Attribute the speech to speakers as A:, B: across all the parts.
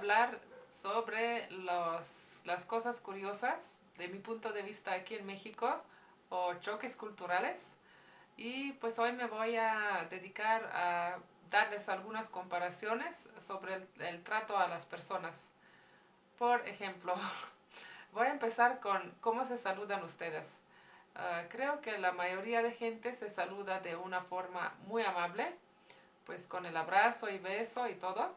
A: hablar sobre las cosas curiosas de mi punto de vista aquí en México o choques culturales. Y pues hoy me voy a dedicar a darles algunas comparaciones sobre el trato a las personas. Por ejemplo, voy a empezar con cómo se saludan ustedes. Creo que la mayoría de gente se saluda de una forma muy amable, pues con el abrazo y beso y todo.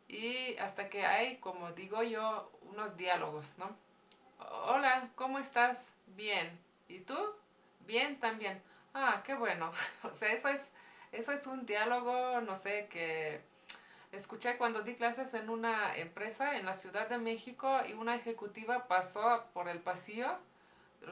A: Y hasta que hay, como digo yo, unos diálogos, ¿no? Hola, ¿cómo estás? Bien. ¿Y tú? Bien también. Ah, qué bueno. O sea, eso es un diálogo, no sé, que escuché cuando di clases en una empresa en la Ciudad de México y una ejecutiva pasó por el pasillo,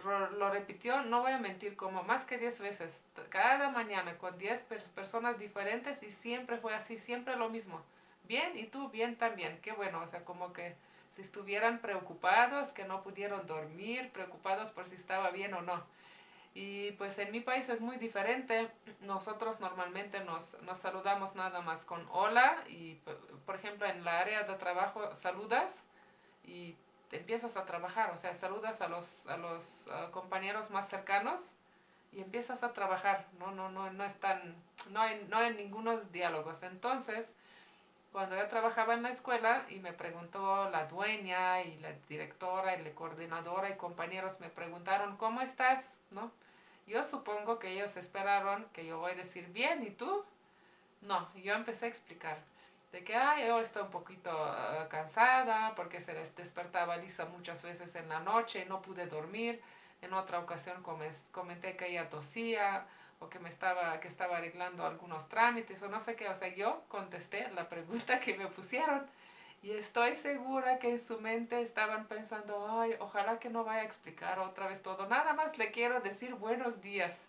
A: lo repitió, no voy a mentir, como más que 10 veces, cada mañana con 10 personas diferentes y siempre fue así, siempre lo mismo. Bien, y tú bien también, qué bueno, o sea, como que si estuvieran preocupados, que no pudieron dormir, preocupados por si estaba bien o no. Y pues en mi país es muy diferente. Nosotros normalmente nos saludamos nada más con hola y por ejemplo en la área de trabajo saludas y te empiezas a trabajar, o sea, saludas a los compañeros más cercanos y empiezas a trabajar, no están, no hay ningunos diálogos. Entonces, cuando yo trabajaba en la escuela y me preguntó la dueña y la directora y la coordinadora y compañeros me preguntaron, ¿cómo estás? ¿No? Yo supongo que ellos esperaron que yo voy a decir bien, ¿y tú? No, yo empecé a explicar de que yo estoy un poquito cansada porque se les despertaba Lisa muchas veces en la noche y no pude dormir. En otra ocasión comenté que ella tosía o que estaba arreglando algunos trámites o no sé qué. O sea, yo contesté la pregunta que me pusieron y estoy segura que en su mente estaban pensando, ay, ojalá que no vaya a explicar otra vez todo. Nada más le quiero decir buenos días.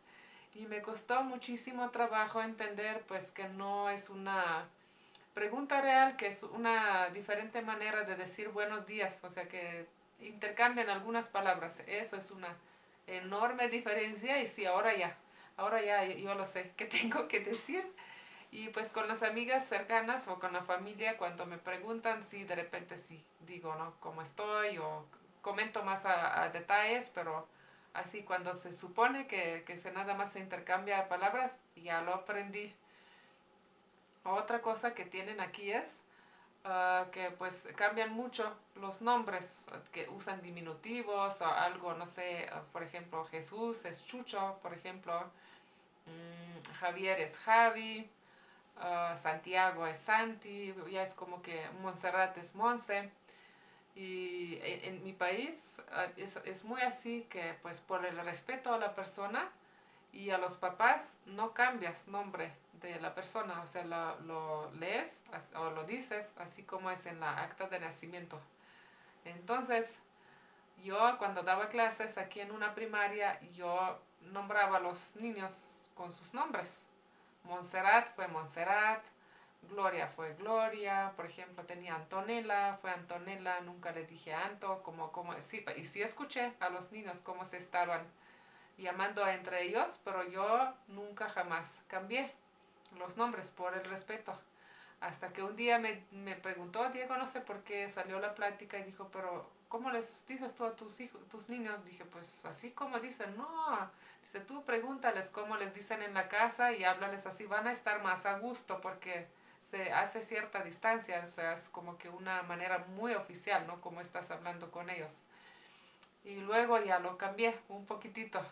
A: Y me costó muchísimo trabajo entender pues que no es una pregunta real, que es una diferente manera de decir buenos días, o sea que intercambian algunas palabras. Eso es una enorme diferencia y sí, ahora ya yo lo sé qué tengo que decir. Y pues con las amigas cercanas o con la familia, cuando me preguntan, sí, de repente sí, digo, ¿no? ¿Cómo estoy? O comento más a detalles, pero así cuando se supone que se nada más se intercambia palabras, ya lo aprendí. Otra cosa que tienen aquí es que pues cambian mucho los nombres, que usan diminutivos o algo, no sé, por ejemplo, Jesús es Chucho, por ejemplo, Javier es Javi, Santiago es Santi, ya es como que Montserrat es Monse. Y en mi país es muy así que pues por el respeto a la persona y a los papás no cambias nombre de la persona, o sea, lo lees o lo dices así como es en la acta de nacimiento. Entonces, yo cuando daba clases aquí en una primaria, yo nombraba a los niños con sus nombres. Montserrat fue Montserrat, Gloria fue Gloria, por ejemplo, tenía Antonella, fue Antonella, nunca le dije Anto, sí, y sí escuché a los niños cómo se estaban llamando entre ellos, pero yo nunca jamás cambié los nombres por el respeto. Hasta que un día me preguntó Diego, no sé por qué salió la plática y dijo, pero ¿cómo les dices tú a tus hijos, tus niños? Dije, pues así como dicen, no. Dice, tú pregúntales cómo les dicen en la casa y háblales así, van a estar más a gusto porque se hace cierta distancia, o sea, es como que una manera muy oficial, ¿no? Como estás hablando con ellos. Y luego ya lo cambié un poquitito.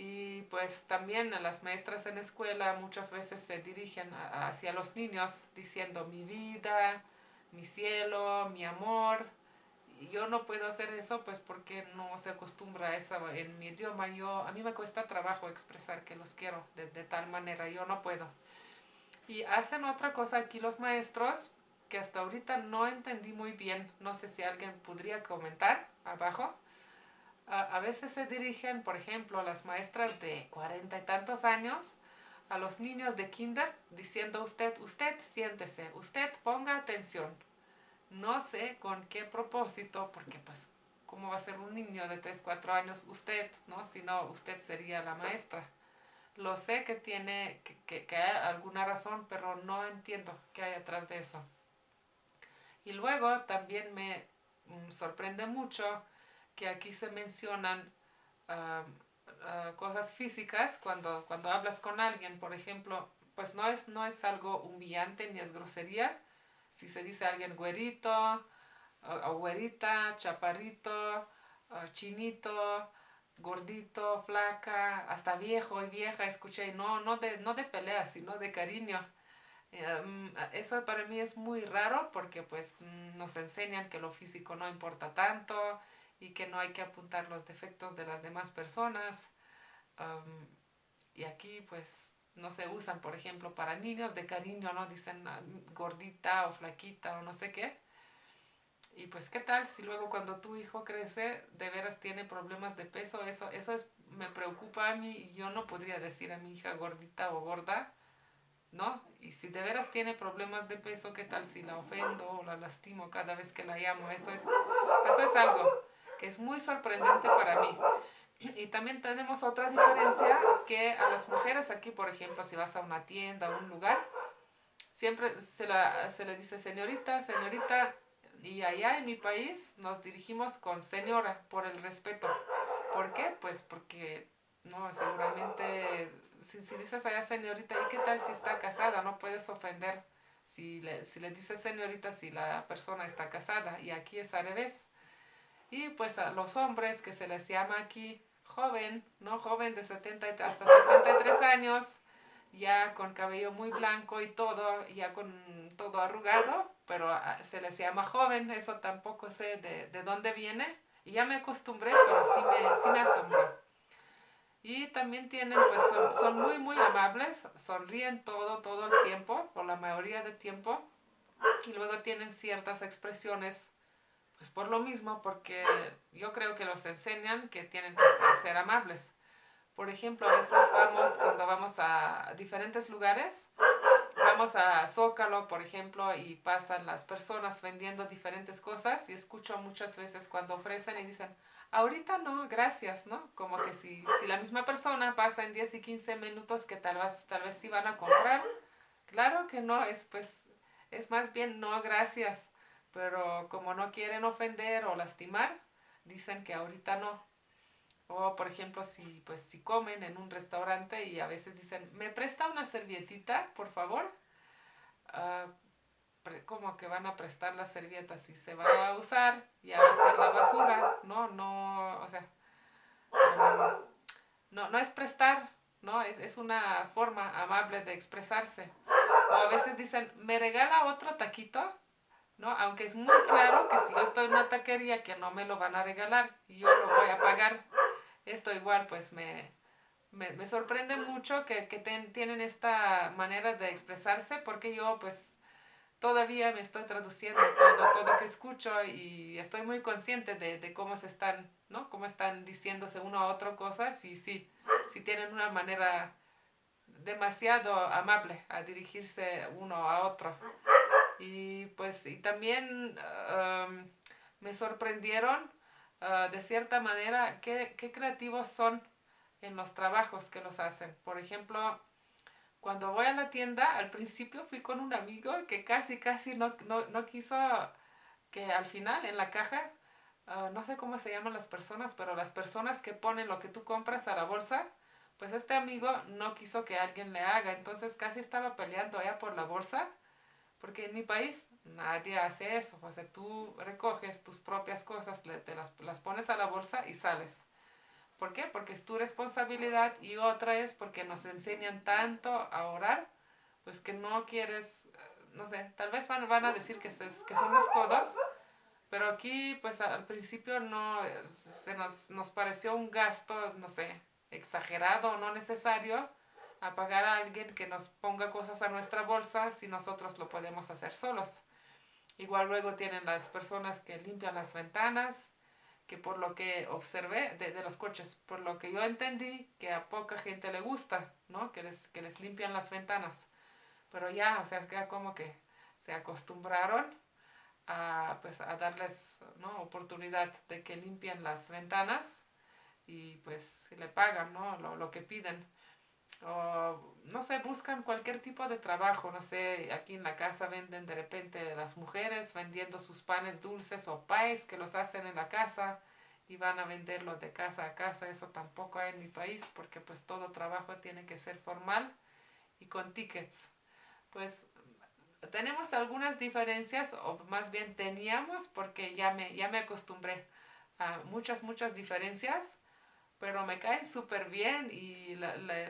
A: Y pues también las maestras en la escuela muchas veces se dirigen hacia los niños diciendo mi vida, mi cielo, mi amor. Y yo no puedo hacer eso pues porque no se acostumbra a eso en mi idioma. A mí me cuesta trabajo expresar que los quiero de tal manera, yo no puedo. Y hacen otra cosa aquí los maestros que hasta ahorita no entendí muy bien. No sé si alguien podría comentar abajo. A veces se dirigen, por ejemplo, a las maestras de 40 y tantos años, a los niños de kinder, diciendo usted siéntese, usted ponga atención. No sé con qué propósito, porque pues, ¿cómo va a ser un niño de 3 4 años usted, no? Si no, usted sería la maestra. Lo sé que que hay alguna razón, pero no entiendo qué hay atrás de eso. Y luego también me sorprende mucho que aquí se mencionan ah, cosas físicas cuando hablas con alguien, por ejemplo, pues no es algo humillante ni es grosería. Si se dice a alguien güerito, o güerita, chaparrito, chinito, gordito, flaca, hasta viejo y vieja, escuché, no de pelea, sino de cariño. Eso para mí es muy raro porque pues nos enseñan que lo físico no importa tanto y que no hay que apuntar los defectos de las demás personas. Y aquí pues no se usan, por ejemplo, para niños de cariño, ¿no? Dicen gordita o flaquita o no sé qué. Y pues, ¿qué tal si luego cuando tu hijo crece de veras tiene problemas de peso? Me preocupa a mí y yo no podría decir a mi hija gordita o gorda, ¿no? Y si de veras tiene problemas de peso, ¿qué tal si la ofendo o la lastimo cada vez que la llamo? Eso es algo que es muy sorprendente para mí. Y también tenemos otra diferencia que a las mujeres aquí, por ejemplo, si vas a una tienda o un lugar, siempre se le dice señorita, señorita, y allá en mi país nos dirigimos con señora por el respeto. ¿Por qué? Pues porque, no, seguramente, si dices allá señorita, ¿y qué tal si está casada? No puedes ofender si le dices señorita si la persona está casada. Y aquí es al revés. Y pues a los hombres que se les llama aquí joven, ¿no? Joven de 70 hasta 73 años, ya con cabello muy blanco y todo, ya con todo arrugado, pero se les llama joven, eso tampoco sé de dónde viene. Y ya me acostumbré, pero sí me asombró. Y también tienen, pues son muy, muy amables, sonríen todo el tiempo, o la mayoría del tiempo, y luego tienen ciertas expresiones pues por lo mismo, porque yo creo que los enseñan que tienen que ser amables. Por ejemplo, a veces cuando vamos a diferentes lugares, vamos a Zócalo, por ejemplo, y pasan las personas vendiendo diferentes cosas y escucho muchas veces cuando ofrecen y dicen, ahorita no, gracias, ¿no? Como que si la misma persona pasa en 10 y 15 minutos que tal vez sí van a comprar. Claro que no, es más bien no, gracias. Pero como no quieren ofender o lastimar, dicen que ahorita no. O por ejemplo, si comen en un restaurante y a veces dicen, ¿me presta una servietita, por favor? Ah, como que van a prestar la servieta si se va a usar, ya va a ser la basura. No, no, o sea, no es prestar, ¿no? Es una forma amable de expresarse. O a veces dicen, ¿me regala otro taquito? ¿No? Aunque es muy claro que si yo estoy en una taquería que no me lo van a regalar y yo lo voy a pagar. Esto igual pues me sorprende mucho que tienen esta manera de expresarse porque yo pues todavía me estoy traduciendo todo que escucho y estoy muy consciente de cómo se están, ¿no? Cómo están diciéndose uno a otro cosas y sí tienen una manera demasiado amable a dirigirse uno a otro. Y pues y también me sorprendieron de cierta manera qué creativos son en los trabajos que los hacen. Por ejemplo, cuando voy a la tienda, al principio fui con un amigo que casi no quiso que al final en la caja, no sé cómo se llaman las personas, pero las personas que ponen lo que tú compras a la bolsa, pues este amigo no quiso que alguien le haga, entonces casi estaba peleando allá por la bolsa porque en mi país nadie hace eso. O sea, tú recoges tus propias cosas, te las pones a la bolsa y sales. ¿Por qué? Porque es tu responsabilidad y otra es porque nos enseñan tanto a orar, pues que no quieres, no sé, tal vez van a decir que somos codos, pero aquí pues al principio no, nos pareció un gasto, no sé, exagerado o no necesario a pagar a alguien que nos ponga cosas a nuestra bolsa si nosotros lo podemos hacer solos. Igual luego tienen las personas que limpian las ventanas, que por lo que observé de los coches, por lo que yo entendí que a poca gente le gusta, ¿no? Que les limpian las ventanas. Pero ya, o sea, ya como que se acostumbraron pues, a darles, ¿no? Oportunidad de que limpien las ventanas y pues le pagan, ¿no? Lo que piden. o no sé, buscan cualquier tipo de trabajo, no sé, aquí en la casa venden de repente las mujeres vendiendo sus panes dulces o pies que los hacen en la casa y van a venderlos de casa a casa, eso tampoco hay en mi país porque pues todo trabajo tiene que ser formal y con tickets. Pues tenemos algunas diferencias, o más bien teníamos, porque ya me acostumbré a muchas diferencias, pero me caen súper bien y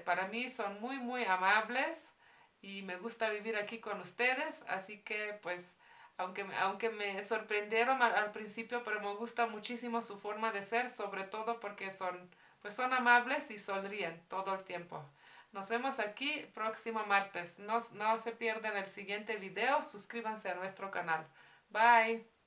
A: para mí son muy amables y me gusta vivir aquí con ustedes, así que pues aunque me sorprendieron al principio, pero me gusta muchísimo su forma de ser, sobre todo porque pues son amables y sonríen todo el tiempo. Nos vemos aquí próximo martes. No se pierdan el siguiente video. Suscríbanse a nuestro canal. Bye.